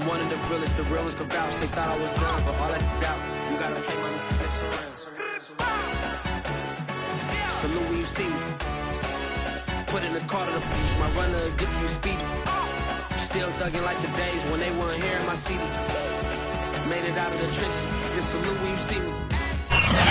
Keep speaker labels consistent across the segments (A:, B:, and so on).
A: I'm one of the realest, the real ones could vouch. They thought I was done, but all that doubt, you gotta pay my next around. Salute when you see me. Put in the car to my runner gets you speedy. Still thugging like the days when they weren't hearing my CD. Made it out of the trenches. Just salute when you see me.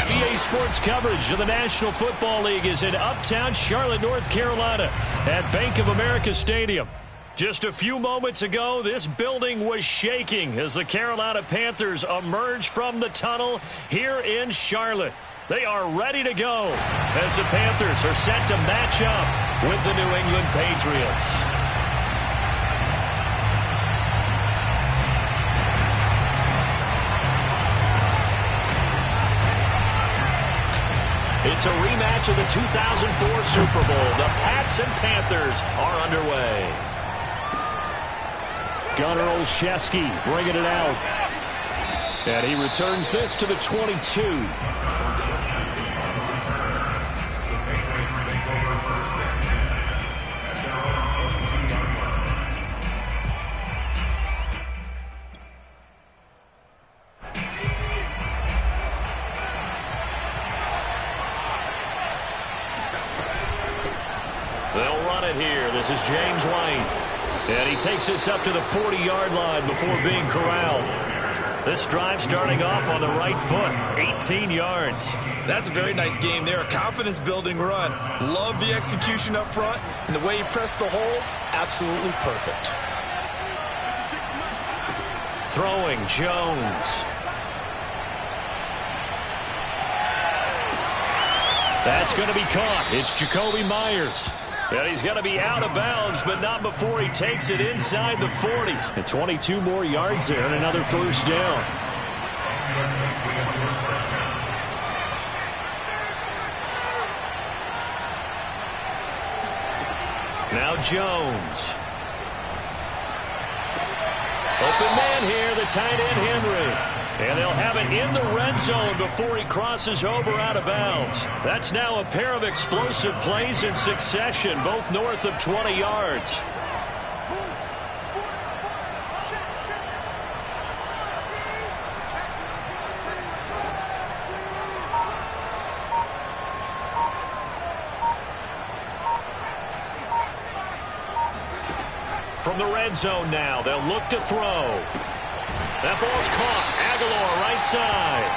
B: EA Sports coverage of the National Football League is in Uptown Charlotte, North Carolina at Bank of America Stadium. Just a few moments ago, this building was shaking as the Carolina Panthers emerged from the tunnel here in Charlotte. They are ready to go as the Panthers are set to match up with the New England Patriots. It's a rematch of the 2004 Super Bowl. The Pats and Panthers are underway. Gunnar Olszewski bringing it out. And he returns this to the 22. They'll run it here. This is James White. And he takes this up to the 40-yard line before being corralled. This drive starting off on the right foot, 18 yards.
C: That's a very nice game there, a confidence-building run. Love the execution up front, and the way he pressed the hole, absolutely perfect.
B: Throwing, Jones. That's going to be caught. It's Jacoby Myers. And he's going to be out of bounds, but not before he takes it inside the 40. And 22 more yards there and another first down. Now Jones. Open man here, the tight end Henry. And they'll have it in the red zone before he crosses over out of bounds. That's now a pair of explosive plays in succession, both north of 20 yards. From the red zone now, they'll look to throw. That ball's caught. Aguilar right side.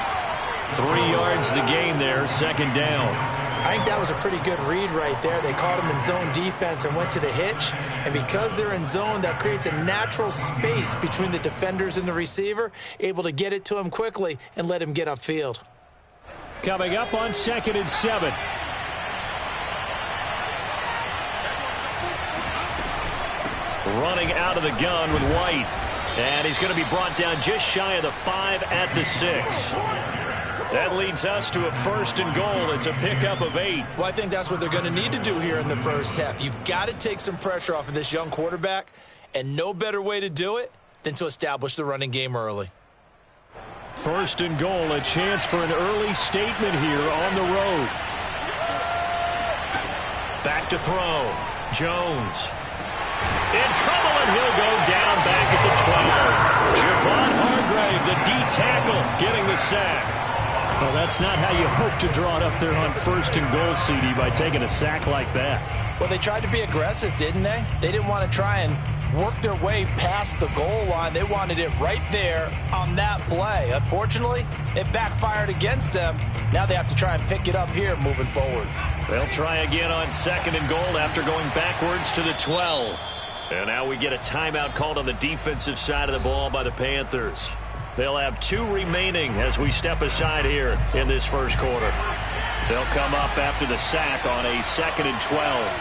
B: 3 yards the gain there, second down.
D: I think that was a pretty good read right there. They caught him in zone defense and went to the hitch. And because they're in zone, that creates a natural space between the defenders and the receiver, able to get it to him quickly and let him get upfield.
B: Coming up on 2nd and 7. Running out of the gun with White. And he's going to be brought down just shy of the 5 at the 6. That leads us to a 1st and goal. It's a pickup of 8.
C: Well, I think that's what they're going to need to do here in the first half. You've got to take some pressure off of this young quarterback, and no better way to do it than to establish the running game early.
B: 1st and goal, a chance for an early statement here on the road. Back to throw. Jones. In trouble, and he'll go down back at the 12. Javon Hargrave, the D-tackle, getting the sack. Well, that's not how you hope to draw it up there on 1st and goal, CD, by taking a sack like that.
D: Well, they tried to be aggressive, didn't they? They didn't want to try and work their way past the goal line. They wanted it right there on that play. Unfortunately, it backfired against them. Now they have to try and pick it up here moving forward.
B: They'll try again on 2nd and goal after going backwards to the 12. And now we get a timeout called on the defensive side of the ball by the Panthers. They'll have 2 remaining as we step aside here in this first quarter. They'll come up after the sack on a 2nd and 12.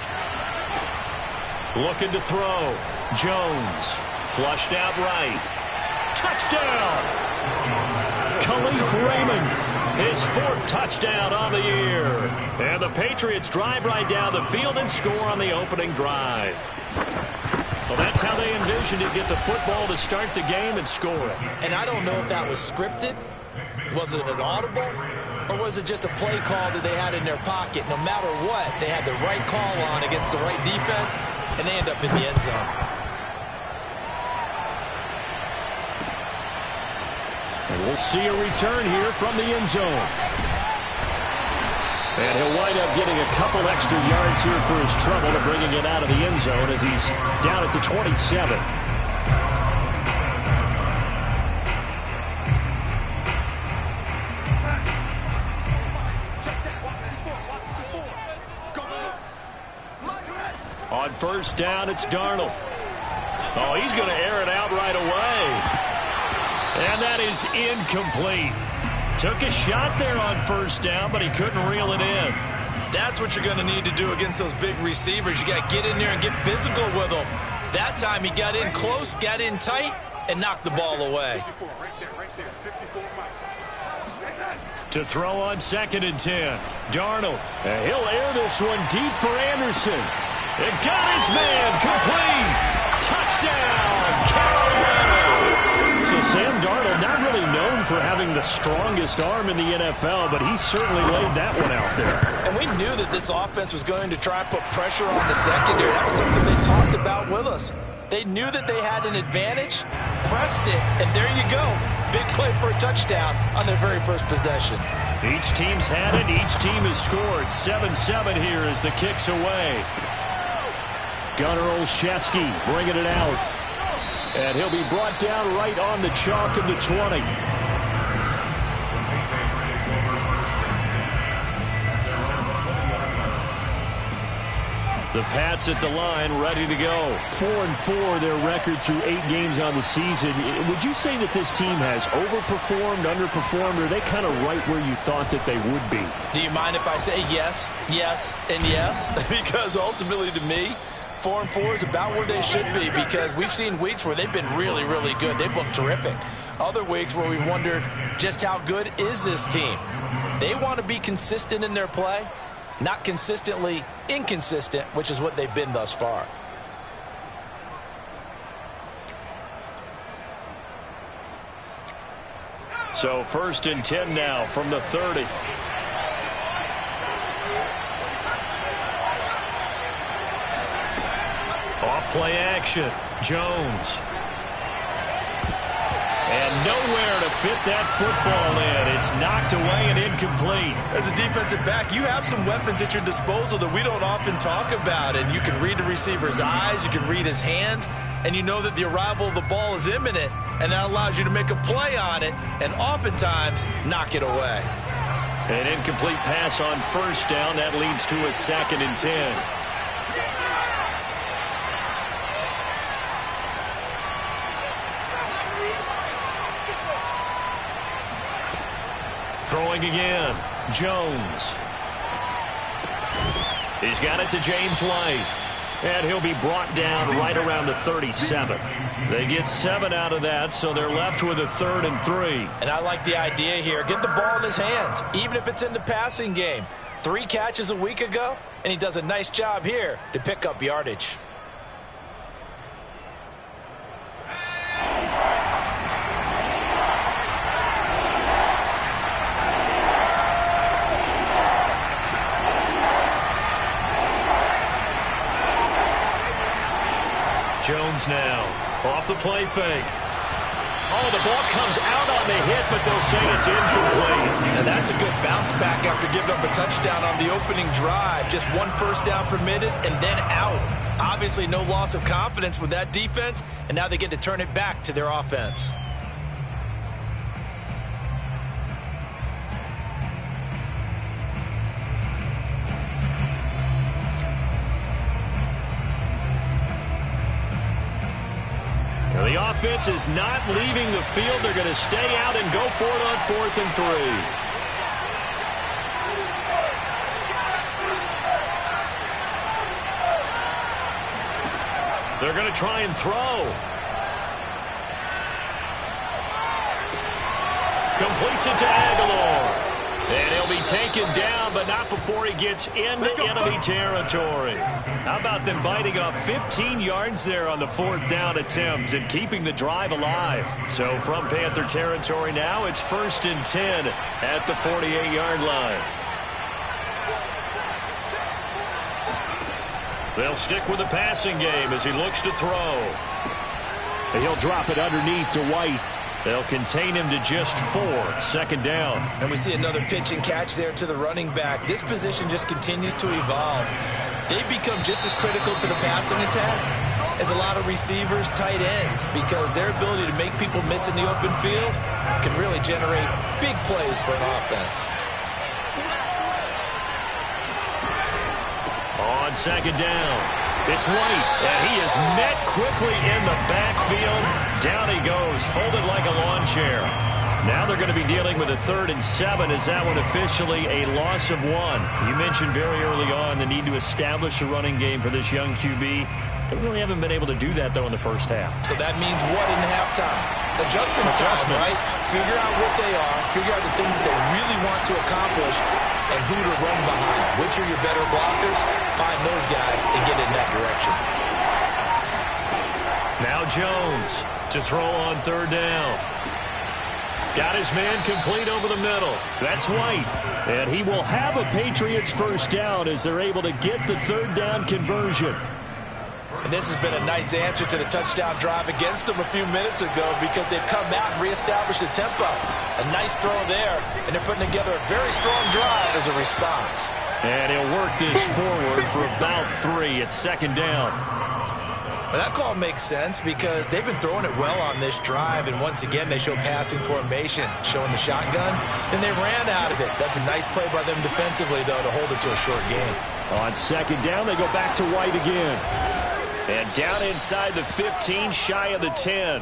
B: Looking to throw. Jones. Flushed out right. Touchdown! Khalif Raymond. His 4th touchdown on the year. And the Patriots drive right down the field and score on the opening drive. Well, that's how they envisioned to get the football to start the game and score it.
D: And I don't know if that was scripted. Was it an audible? Or was it just a play call that they had in their pocket? No matter what, they had the right call on against the right defense, and they end up in the end zone.
B: And we'll see a return here from the end zone. And he'll wind up getting a couple extra yards here for his trouble to bringing it out of the end zone as he's down at the 27. On first down, it's Darnold. Oh, he's going to air it out right away. And that is incomplete. Took a shot there on first down, but he couldn't reel it in.
C: That's what you're going to need to do against those big receivers. You got to get in there and get physical with them. That time he got in close, got in tight, and knocked the ball away.
B: To throw on 2nd and 10. Darnold. And he'll air this one deep for Anderson. It got his man complete. Touchdown, Carolina. So Sam Darnold, not really known for having the strongest arm in the NFL, but he certainly laid that one out there.
D: And we knew that this offense was going to try and put pressure on the secondary. That was something they talked about with us. They knew that they had an advantage, pressed it, and there you go. Big play for a touchdown on their very first possession.
B: Each team's had it. Each team has scored. 7-7 here as the kick's away. Gunnar Olszewski bringing it out. And he'll be brought down right on the chalk of the 20. The Pats at the line, ready to go. 4-4, their record through 8 games on the season. Would you say that this team has overperformed, underperformed, or are they kind of right where you thought that they would be?
D: Do you mind if I say yes, yes, and yes? Because ultimately to me, 4-4 is about where they should be, because we've seen weeks where they've been really, really good. They've looked terrific. Other weeks where we've wondered just how good is this team. They want to be consistent in their play, not consistently inconsistent, which is what they've been thus far.
B: So 1st and 10 now from the 30. Off play action. Jones. And nowhere to fit that football in. It's knocked away and incomplete.
C: As a defensive back, you have some weapons at your disposal that we don't often talk about. And you can read the receiver's eyes, you can read his hands, and you know that the arrival of the ball is imminent. And that allows you to make a play on it and oftentimes knock it away.
B: An incomplete pass on first down. That leads to a 2nd and 10. Throwing again, Jones. He's got it to James White. And he'll be brought down right around the 37. They get 7 out of that, so they're left with a 3rd and 3.
D: And I like the idea here. Get the ball in his hands, even if it's in the passing game. 3 catches a week ago, and he does a nice job here to pick up yardage.
B: Jones now, off the play fake. Oh, the ball comes out on the hit, but they'll say it's incomplete.
C: And that's a good bounce back after giving up a touchdown on the opening drive. Just 1 first down permitted and then out. Obviously no loss of confidence with that defense, and now they get to turn it back to their offense.
B: The offense is not leaving the field. They're going to stay out and go for it on 4th and 3. They're going to try and throw. Completes it to Aguilar. And he'll be taken down, but not before he gets into enemy territory. How about them biting off 15 yards there on the 4th down attempt and keeping the drive alive? So from Panther territory now, it's 1st and 10 at the 48-yard line. They'll stick with the passing game as he looks to throw. And he'll drop it underneath to White. They'll contain him to just 4. Second down.
D: And we see another pitch and catch there to the running back. This position just continues to evolve. They've become just as critical to the passing attack as a lot of receivers, tight ends, because their ability to make people miss in the open field can really generate big plays for an offense.
B: On second down, it's White, and he is met quickly in the backfield. Down he goes, folded like a lawn chair. Now they're going to be dealing with a 3rd and 7. Is that one officially a loss of 1? You mentioned very early on the need to establish a running game for this young QB. They really haven't been able to do that, though, in the first half.
D: So that means what in halftime? Adjustments time, right? Figure out what they are, figure out the things that they really want to accomplish, and who to run behind. Which are your better blockers? Find those guys and get in that direction.
B: Now Jones to throw on 3rd down. Got his man complete over the middle. That's White. And he will have a Patriots first down as they're able to get the 3rd down conversion.
D: And this has been a nice answer to the touchdown drive against them a few minutes ago because they've come out and reestablished the tempo. A nice throw there, and they're putting together a very strong drive as a response.
B: And he'll work this forward for about 3 at 2nd down.
D: Well, that call makes sense because they've been throwing it well on this drive, and once again they show passing formation, showing the shotgun. Then they ran out of it. That's a nice play by them defensively, though, to hold it to a short game.
B: On 2nd down, they go back to White again. And down inside the 15, shy of the 10.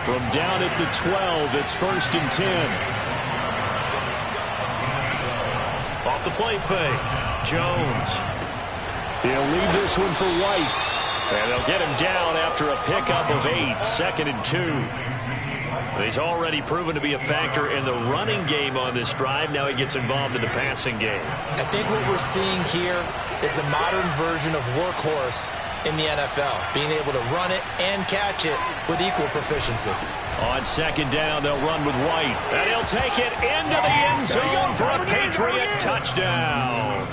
B: From down at the 12, it's 1st and 10. Off the play fake, Jones. He'll leave this one for White. And they'll get him down after a pickup of 8, 2nd and 2. He's already proven to be a factor in the running game on this drive. Now he gets involved in the passing game.
D: I think what we're seeing here is the modern version of workhorse in the NFL, being able to run it and catch it with equal proficiency.
B: On 2nd down, they'll run with White. And he'll take it into the end zone for a Patriot touchdown.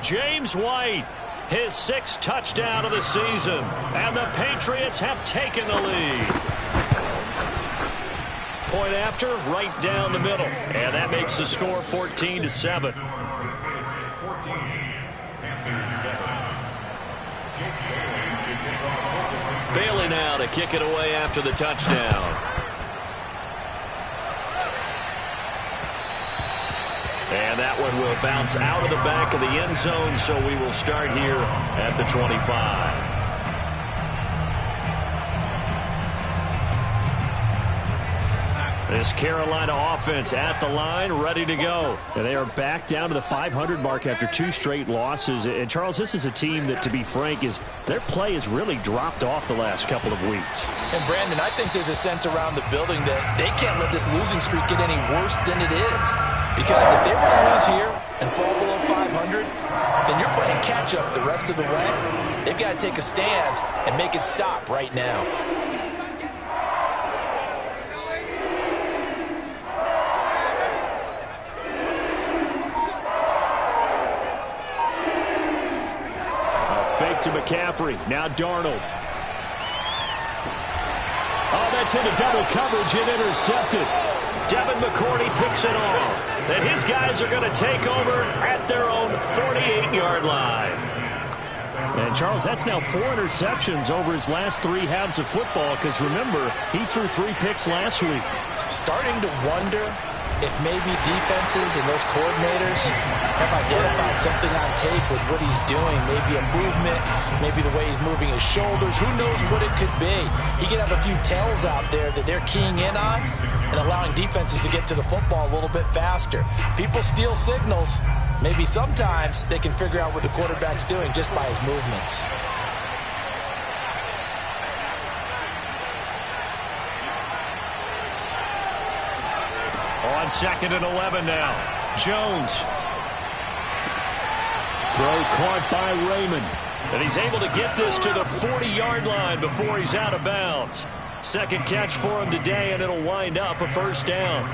B: James White, his 6th touchdown of the season. And the Patriots have taken the lead. Point after, right down the middle. And that makes the score 14-7. Bailey now to kick it away after the touchdown. And that one will bounce out of the back of the end zone, so we will start here at the 25. This Carolina offense at the line, ready to go. And they are back down to the 500 mark after 2 straight losses. And, Charles, this is a team that, to be frank, their play has really dropped off the last couple of weeks.
D: And, Brandon, I think there's a sense around the building that they can't let this losing streak get any worse than it is. Because if they were to lose here and fall below 500, then you're playing catch-up the rest of the way. They've got to take a stand and make it stop right now.
B: Fake to McCaffrey. Now Darnold. Oh, that's into double coverage and intercepted. Devin McCourty picks it off. And his guys are going to take over at their own 48-yard line. And, Charles, that's now 4 interceptions over his last 3 halves of football because, remember, he threw 3 picks last week.
D: Starting to wonder if maybe defenses and those coordinators have identified something on tape with what he's doing. Maybe a movement, maybe the way he's moving his shoulders. Who knows what it could be? He could have a few tells out there that they're keying in on and allowing defenses to get to the football a little bit faster. People steal signals. Maybe sometimes they can figure out what the quarterback's doing just by his movements.
B: On 2nd and 11 now. Jones. Throw caught by Raymond. And he's able to get this to the 40-yard line before he's out of bounds. 2nd catch for him today, and it'll wind up a first down.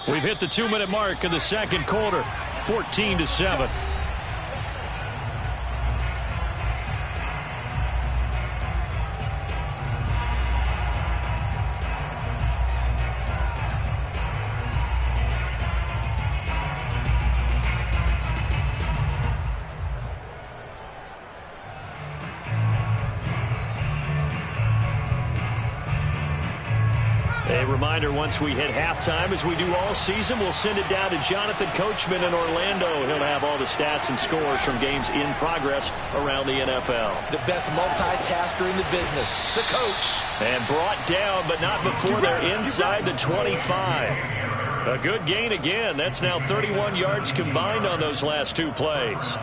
B: We've hit the 2-minute mark of the 2nd quarter. 14-7. A reminder, once we hit halftime, as we do all season, we'll send it down to Jonathan Coachman in Orlando. He'll have all the stats and scores from games in progress around the NFL.
D: The best multitasker in the business, the coach.
B: And brought down, but not before they're inside the 25. A good gain again. That's now 31 yards combined on those last two plays.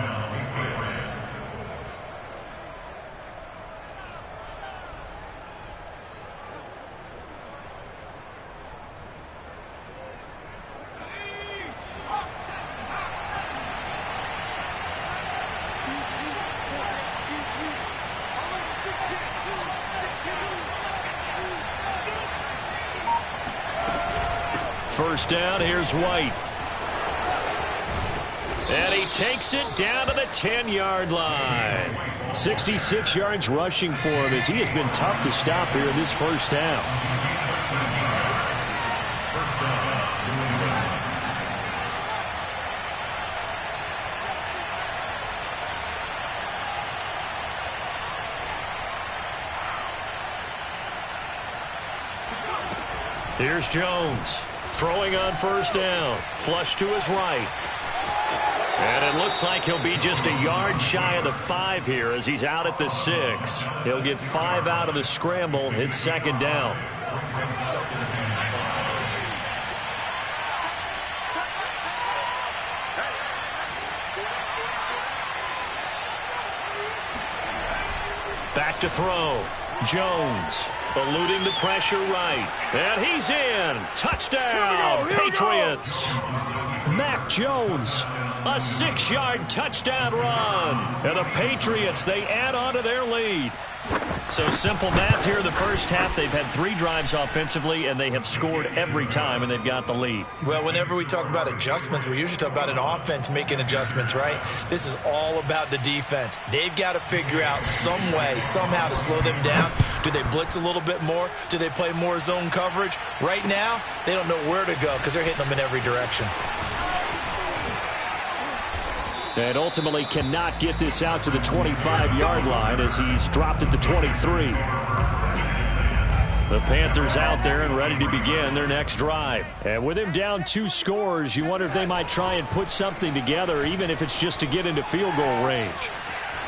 B: First down, here's White. And he takes it down to the 10-yard line. 66 yards rushing for him as he has been tough to stop here in this first half. Here's Jones. Throwing on first down. Flush to his right. And it looks like he'll be just a yard shy of the 5 here as he's out at the 6. He'll get 5 out of the scramble. It's second down. Back to throw. Jones. Eluding the pressure right. And he's in. Touchdown, Patriots. Mac Jones, a 6-yard touchdown run. And the Patriots, they add on to their lead. So simple math here in the first half. They've had 3 drives offensively, and they have scored every time, and they've got the lead.
D: Well, whenever we talk about adjustments, we usually talk about an offense making adjustments, right? This is all about the defense. They've got to figure out some way, somehow to slow them down. Do they blitz a little bit more? Do they play more zone coverage? Right now, they don't know where to go because they're hitting them in every direction.
B: And ultimately cannot get this out to the 25-yard line as he's dropped at the 23. The Panthers out there and ready to begin their next drive. And with him down 2 scores, you wonder if they might try and put something together, even if it's just to get into field goal range.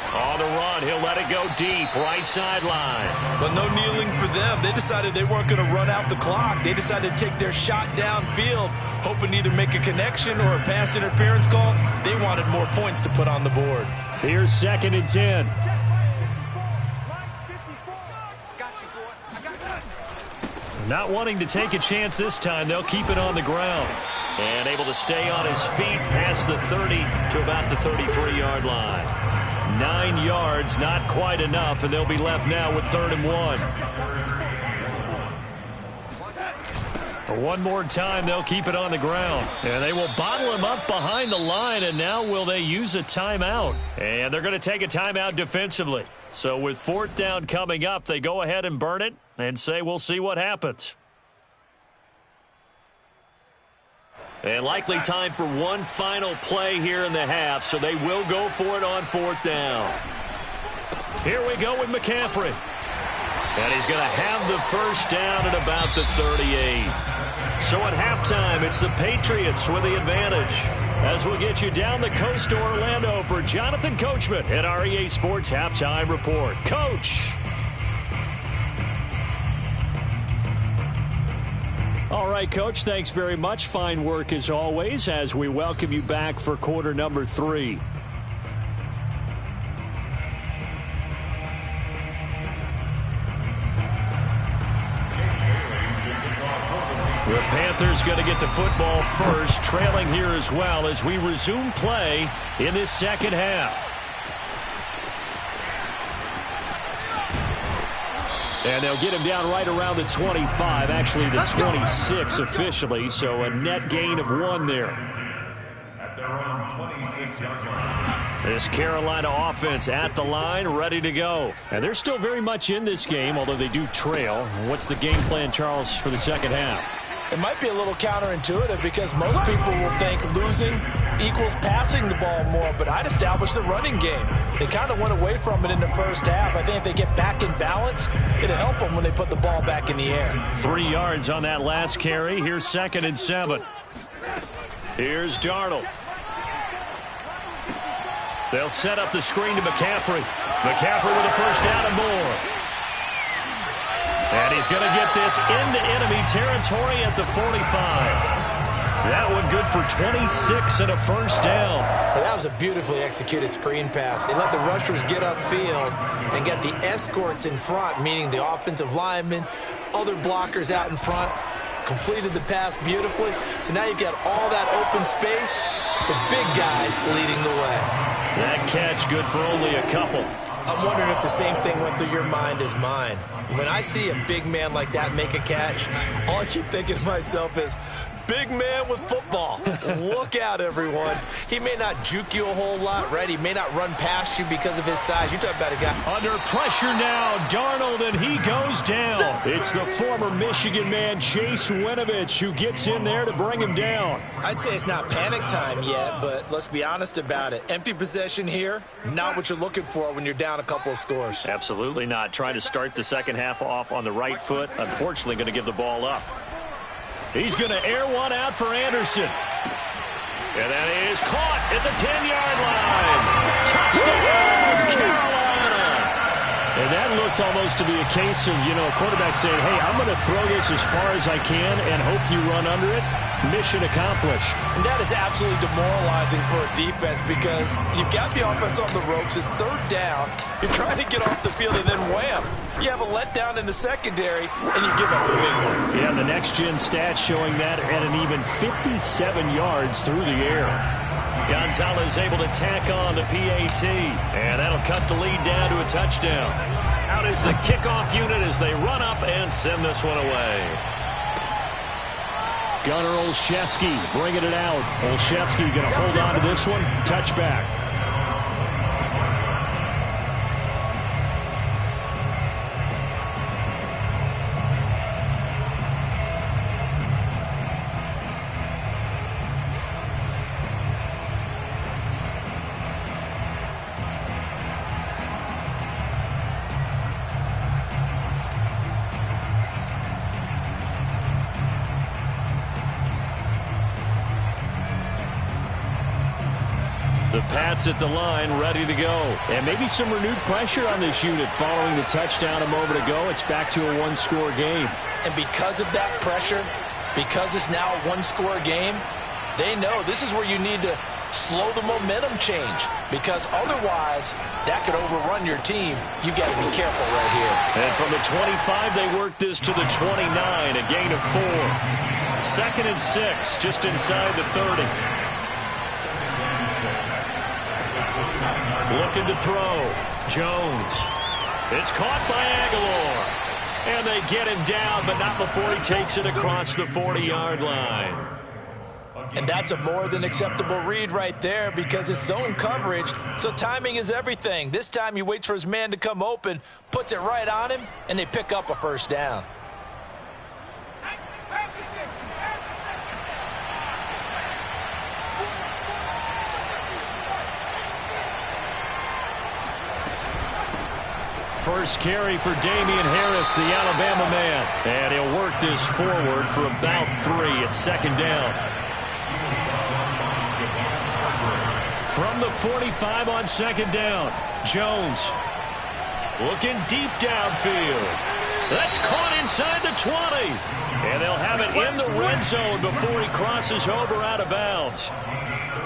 B: On the run, he'll let it go deep, right sideline.
C: But no kneeling for them. They decided they weren't going to run out the clock. They decided to take their shot downfield, hoping to either make a connection or a pass interference call. They wanted more points to put on the board.
B: Here's 2nd and 10. Not wanting to take a chance this time, they'll keep it on the ground. And able to stay on his feet past the 30 to about the 33-yard line. 9 yards, not quite enough, and they'll be left now with 3rd and 1. One more time, they'll keep it on the ground. And they will bottle him up behind the line, and now will they use a timeout? And they're going to take a timeout defensively. So with 4th down coming up, they go ahead and burn it and say we'll see what happens. And likely time for one final play here in the half, so they will go for it on 4th down. Here we go with McCaffrey. And he's going to have the first down at about the 38. So at halftime, it's the Patriots with the advantage. As we'll get you down the coast to Orlando for Jonathan Coachman at our EA Sports Halftime Report. Coach. All right, Coach, thanks very much. Fine work as always as we welcome you back for quarter number 3. The Panthers going to get the football first, trailing here as well as we resume play in this second half. And they'll get him down right around the 25, actually the 26 officially, so a net gain of 1 there. At their own 26-yard line. This Carolina offense at the line, ready to go. And they're still very much in this game, although they do trail. What's the game plan, Charles, for the second half?
D: It might be a little counterintuitive because most people will think losing equals passing the ball more, but I'd establish the running game. They kind of went away from it in the first half. I think if they get back in balance, it'll help them when they put the ball back in the air.
B: 3 yards on that last carry. Here's 2nd and 7. Here's Darnold. They'll set up the screen to McCaffrey. McCaffrey with a first down and more. And he's going to get this into enemy territory at the 45. That one good for 26 and a first down.
D: Well, that was a beautifully executed screen pass. They let the rushers get upfield and get the escorts in front, meaning the offensive linemen, other blockers out in front, completed the pass beautifully. So now you've got all that open space with big guys leading the way.
B: That catch good for only a couple.
D: I'm wondering if the same thing went through your mind as mine. When I see a big man like that make a catch, all I keep thinking to myself is, big man with football. Look out, everyone. He may not juke you a whole lot, right? He may not run past you because of his size. You're talking about a guy.
B: Under pressure now, Darnold, and he goes down. It's the former Michigan man, Chase Winovich, who gets in there to bring him down.
D: I'd say it's not panic time yet, but let's be honest about it. Empty possession here, not what you're looking for when you're down a couple of scores.
B: Absolutely not. Trying to start the second half off on the right foot. Unfortunately, going to give the ball up. He's going to air one out for Anderson. And that is caught at the 10-yard line. Touchdown, Carolina. And that looked almost to be a case of, a quarterback saying, hey, I'm going to throw this as far as I can and hope you run under it. Mission accomplished.
D: And that is absolutely demoralizing for a defense because you've got the offense on the ropes. It's 3rd down. You're trying to get off the field, and then wham. You have a letdown in the secondary, and you give up a big one.
B: Yeah, the next-gen stats showing that at an even 57 yards through the air. Gonzalez able to tack on the PAT, and that'll cut the lead down to a touchdown. Out is the kickoff unit as they run up and send this one away. Gunnar Olszewski bringing it out. Olszewski going to hold on to this one. Touchback. The Pats at the line, ready to go. And maybe some renewed pressure on this unit following the touchdown a moment ago. It's back to a 1-score game.
D: And because of that pressure, because it's now a 1-score game, they know this is where you need to slow the momentum change. Because otherwise, that could overrun your team. You've got to be careful right here.
B: And from the 25, they work this to the 29, a gain of 4. 2nd and 6, just inside the 30. Looking to throw. Jones. It's caught by Aguilar. And they get him down, but not before he takes it across the 40-yard line.
D: And that's a more than acceptable read right there because it's zone coverage, so timing is everything. This time he waits for his man to come open, puts it right on him, and they pick up a first down.
B: First carry for Damian Harris, the Alabama man. And he'll work this forward for about 3 at 2nd down. From the 45 on 2nd down, Jones looking deep downfield. That's caught inside the 20. And they'll have it in the red zone before he crosses over out of bounds.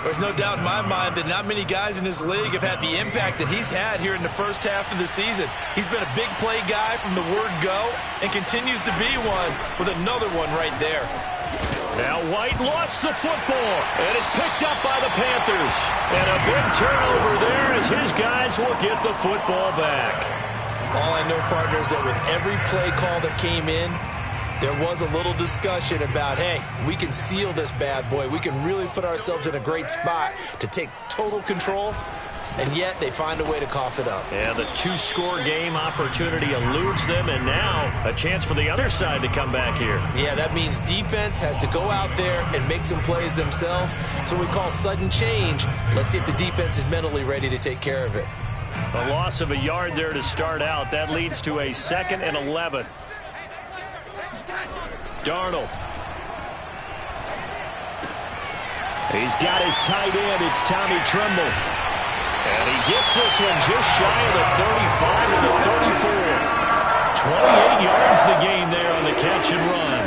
C: There's no doubt in my mind that not many guys in this league have had the impact that he's had here in the first half of the season. He's been a big play guy from the word go and continues to be one with another one right there.
B: Now White lost the football, and it's picked up by the Panthers. And a big turnover there as his guys will get the football back.
C: All I know, partner, is that with every play call that came in, there was a little discussion about, hey, we can seal this bad boy. We can really put ourselves in a great spot to take total control.
D: and yet they find a way to cough it up.
B: And the two-score game opportunity eludes them, and now a chance for the other side to come back here.
D: Yeah, that means defense has to go out there and make some plays themselves. So we call sudden change. Let's see if the defense is mentally ready to take care of it.
B: A loss of a yard there to start out. That leads to a 2nd and 11. Darnold. He's got his tight end. It's Tommy Tremble. And he gets this one just shy of the 35 to the 34. 28 yards the gain there on the catch and run.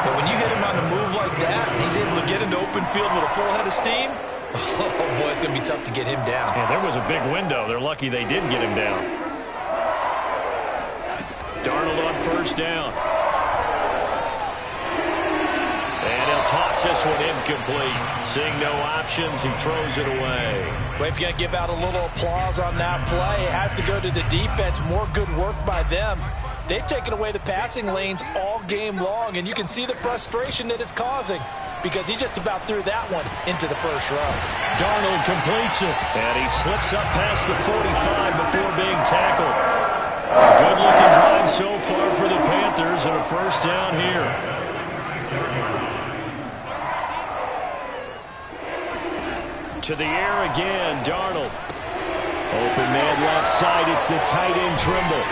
C: But when you hit him on the move like that, he's able to get into open field with a full head of steam. Oh, boy, it's going to be tough to get him down.
B: Yeah, there was a big window. They're lucky they did get him down. Darnold on first down. And he'll toss this one incomplete. Seeing no options, he throws it away.
D: Well, if you're going to give out a little applause on that play, it has to go to the defense. More good work by them. They've taken away the passing lanes all game long, and you can see the frustration that it's causing because he just about threw that one into the first row.
B: Darnold completes it, and he slips up past the 45 before being tackled. A good-looking drive so far for the Panthers, and a first down here. To the air again, Darnold. Open man left side, it's the tight end Trimble.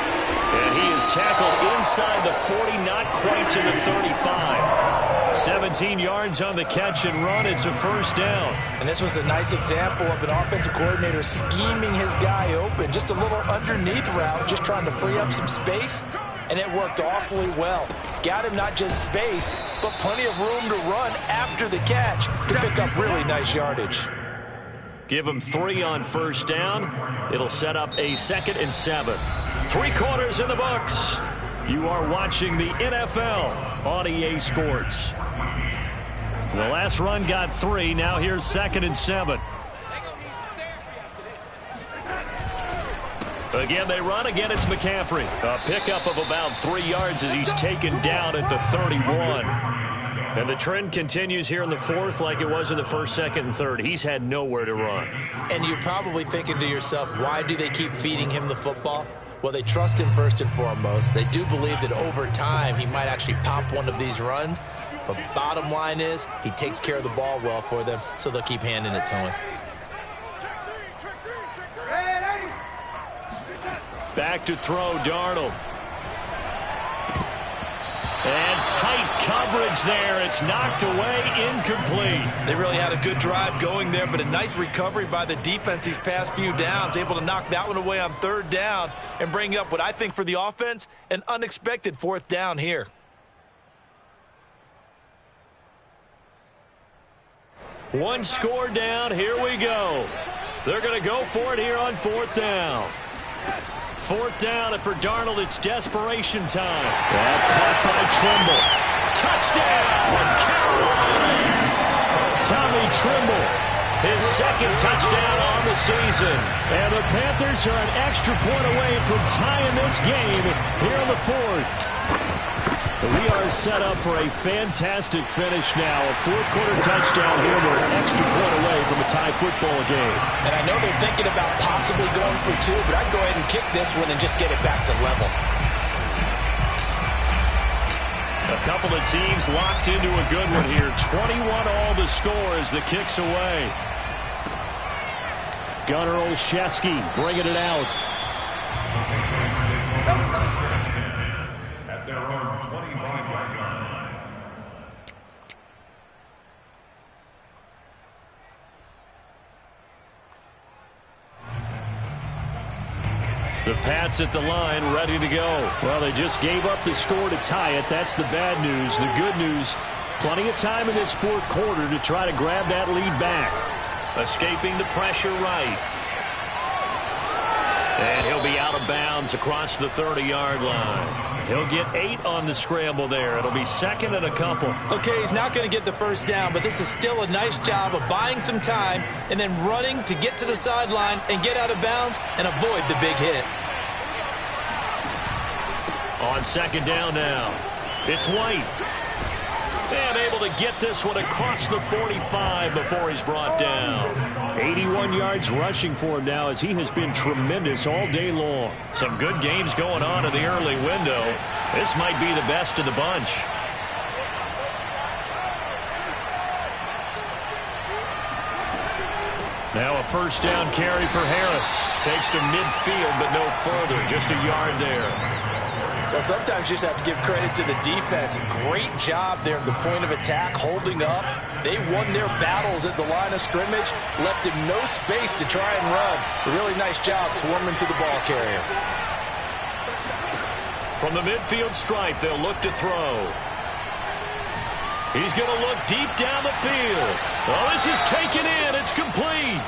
B: And he is tackled inside the 40, not quite to the 35. 17 yards on the catch and run, it's a first down.
D: And this was a nice example of an offensive coordinator scheming his guy open. Just a little underneath route, just trying to free up some space. And it worked awfully well. Got him not just space, but plenty of room to run after the catch to pick up really nice yardage.
B: Give him 3 on first down. It'll set up a 2nd and 7. 3 quarters in the books. You are watching the NFL on EA Sports. The last run got 3. Now here's 2nd and 7. Again, they run. Again, it's McCaffrey. A pickup of about 3 yards as he's taken down at the 31. And the trend continues here in the 4th like it was in the 1st, 2nd, and 3rd. He's had nowhere to run.
D: And you're probably thinking to yourself, why do they keep feeding him the football? Well, they trust him first and foremost. They do believe that over time he might actually pop one of these runs. But bottom line is he takes care of the ball well for them, so they'll keep handing it to him.
B: Back to throw, Darnold. And tight coverage there. It's knocked away, incomplete.
C: They really had a good drive going there, but a nice recovery by the defense these past few downs. Able to knock that one away on 3rd down and bring up what I think for the offense, an unexpected 4th down here.
B: One score down. Here we go. They're going to go for it here on 4th down. 4th down, and for Darnold, it's desperation time. That caught by Trimble. Touchdown, Carolina! Tommy Trimble, his 2nd touchdown on the season. And the Panthers are an extra point away from tying this game here in the 4th. We are set up for a fantastic finish now. A 4th-quarter touchdown here. We're an extra point away from a tie football game.
D: And I know they're thinking about possibly going for 2, but I'd go ahead and kick this one and just get it back to level.
B: A couple of teams locked into a good one here. 21 all the score as the kick's away. Gunnar Olszewski bringing it out.
E: At their own 25-yard line.
B: The Pats at the line, ready to go. Well, they just gave up the score to tie it. That's the bad news. The good news, plenty of time in this 4th quarter to try to grab that lead back. Escaping the pressure right. And he'll be out of bounds across the 30-yard line. He'll get 8 on the scramble there. It'll be 2nd and a couple.
C: Okay, he's not going to get the first down, but this is still a nice job of buying some time and then running to get to the sideline and get out of bounds and avoid the big hit.
B: On 2nd down now, it's White. And able to get this one across the 45 before he's brought down. 81 yards rushing for him now as he has been tremendous all day long. Some good games going on in the early window. This might be the best of the bunch. Now a first down carry for Harris. Takes to midfield, but no further. Just a yard there.
D: Well, sometimes you just have to give credit to the defense. Great job there at the point of attack, holding up. They won their battles at the line of scrimmage, left him no space to try and run. A really nice job swarming to the ball carrier.
B: From the midfield stripe, they'll look to throw. He's going to look deep down the field. Oh, this is taken in. It's complete.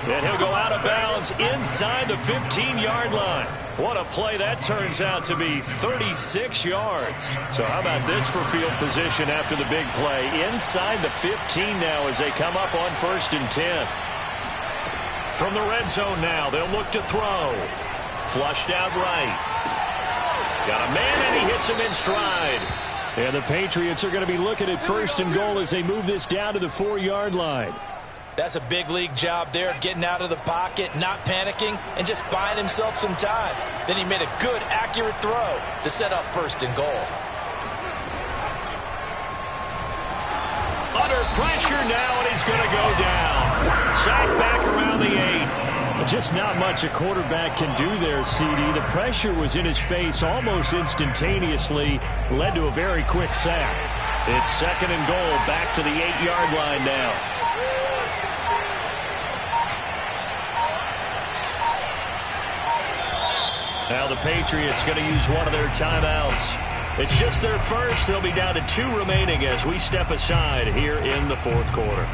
B: And he'll go out of bounds inside the 15-yard line. What a play that turns out to be, 36 yards. So how about this for field position after the big play? Inside the 15 now as they come up on 1st and 10. From the red zone now, they'll look to throw. Flushed out right. Got a man, and he hits him in stride. And the Patriots are going to be looking at 1st and goal as they move this down to the 4-yard line.
D: That's a big league job there, getting out of the pocket, not panicking, and just buying himself some time. Then he made a good, accurate throw to set up 1st and goal.
B: Under pressure now, and he's going to go down. Sacked back around the 8. Just not much a quarterback can do there, CD. The pressure was in his face almost instantaneously, led to a very quick sack. It's 2nd and goal, back to the 8-yard line now. Now the Patriots going to use one of their timeouts. It's just their first. They'll be down to 2 remaining as we step aside here in the 4th quarter.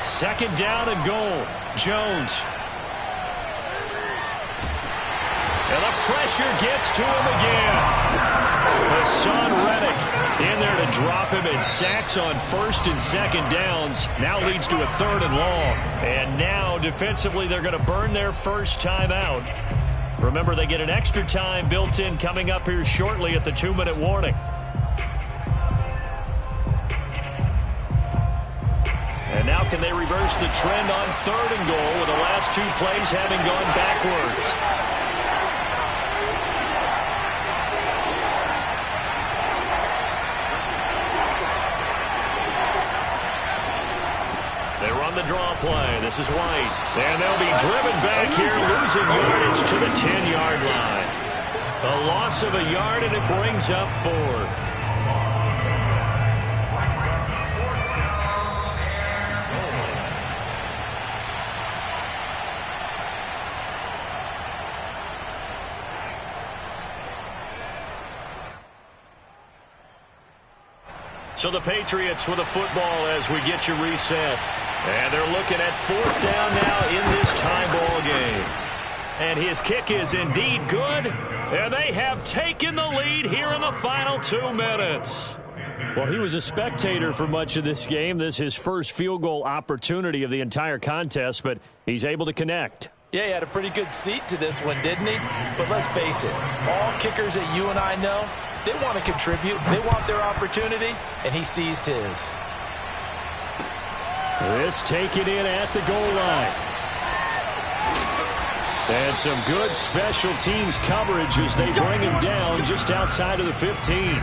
B: Second down and goal. Jones. And the pressure gets to him again. Hassan Reddick in there to drop him, and sacks on 1st and 2nd downs. Now leads to a 3rd and long. And now defensively they're going to burn their first time out. Remember, they get an extra time built in coming up here shortly at the 2-minute warning. And now can they reverse the trend on 3rd and goal with the last 2 plays having gone backwards? They run the draw play. This is White. And they'll be driven back here, losing yardage to the 10-yard line. A loss of a yard, and it brings up 4th. So the Patriots with a football as we get you reset. And they're looking at 4th down now in this tie ball game. And his kick is indeed good. And they have taken the lead here in the final 2 minutes. Well, he was a spectator for much of this game. This is his first field goal opportunity of the entire contest, but he's able to connect.
D: Yeah, he had a pretty good seat to this one, didn't he? But let's face it, all kickers that you and I know, they want to contribute. They want their opportunity, and he seized his.
B: This taken in at the goal line. And some good special teams coverage as they bring him down just outside of the 15.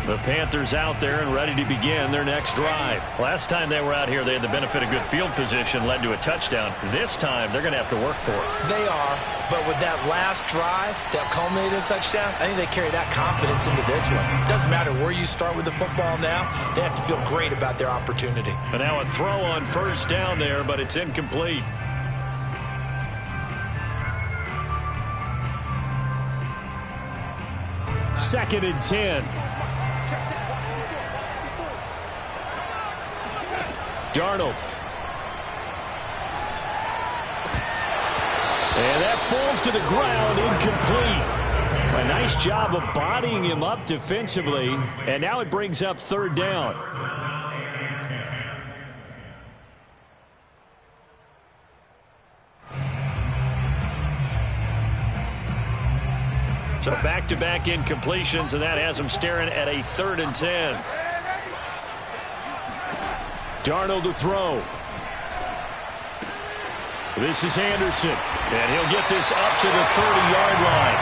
B: The Panthers out there and ready to begin their next drive. Last time they were out here, they had the benefit of good field position, led to a touchdown. This time, they're going to have to work for it.
D: They are, but with that last drive that culminated in a touchdown, I think they carry that confidence into this one. It doesn't matter where you start with the football now. They have to feel great about their opportunity.
B: And now a throw on 1st down there, but it's incomplete. Second and 10. Darnold. And that falls to the ground, incomplete. A nice job of bodying him up defensively, and now it brings up third down. So back-to-back incompletions, and that has him staring at a 3rd and 10. Darnold to throw. This is Anderson, and he'll get this up to the 30-yard line.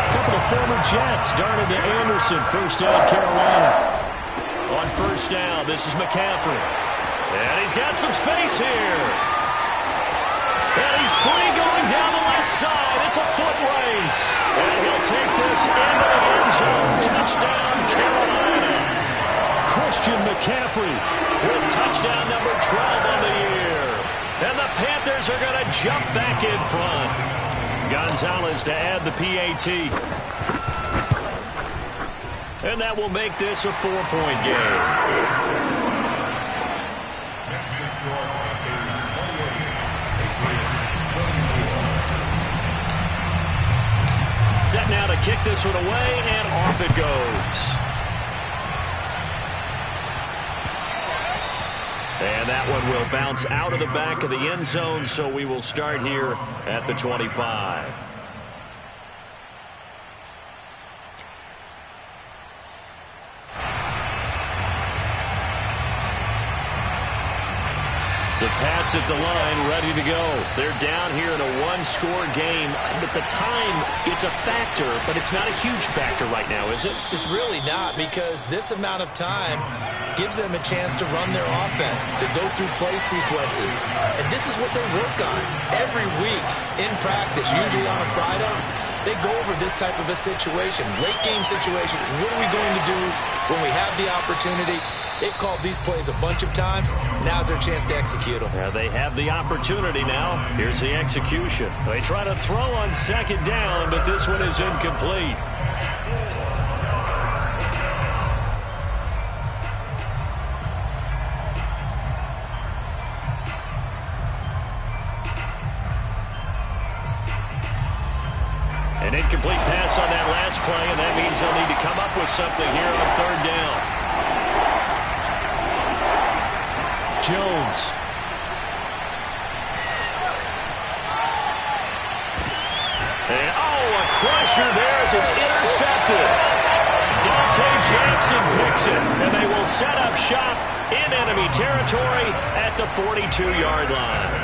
B: A couple of former Jets. Darnold to Anderson, first down Carolina. On first down, this is McCaffrey. And he's got some space here. And he's free going down the left side. It's a foot race. And he'll take this into the end zone. Touchdown, Carolina. Christian McCaffrey with touchdown number 12 on the year. And the Panthers are going to jump back in front. Gonzalez to add the PAT. And that will make this a 4-point game. Set now to kick this one away, and off it goes. And that one will bounce out of the back of the end zone, so we will start here at the 25. The Pats at the line, ready to go. They're down here in a one-score game. At the time, it's a factor, but it's not a huge factor right now, is it?
D: It's really not, because this amount of time gives them a chance to run their offense, to go through play sequences. And this is what they work on every week in practice, usually on a Friday. They go over this type of a situation, late-game situation. What are we going to do when we have the opportunity? They've called these plays a bunch of times. Now's their chance to execute them.
B: Yeah, they have the opportunity now. Here's the execution. They try to throw on second down, but this one is incomplete. An incomplete pass on that last play, and that means they'll need to come up with something here on third down. Jones. And, a crusher there as it's intercepted. Dante Jackson picks it, and they will set up shop in enemy territory at the 42-yard line.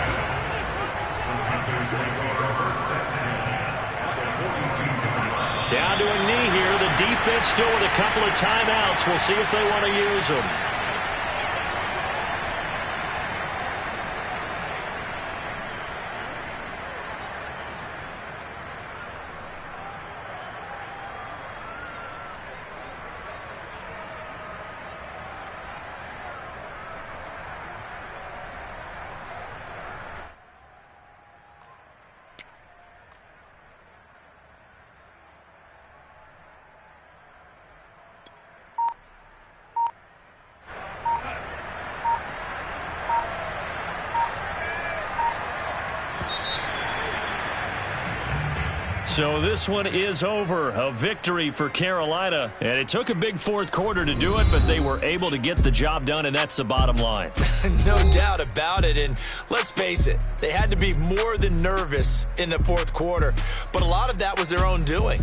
B: Down to a knee here. The defense still with a couple of timeouts. We'll see if they want to use them. So this one is over. A victory for Carolina. And it took a big fourth quarter to do it, but they were able to get the job done, and that's the bottom line.
D: No doubt about it. And let's face it, they had to be more than nervous in the fourth quarter. But a lot of that was their own doing.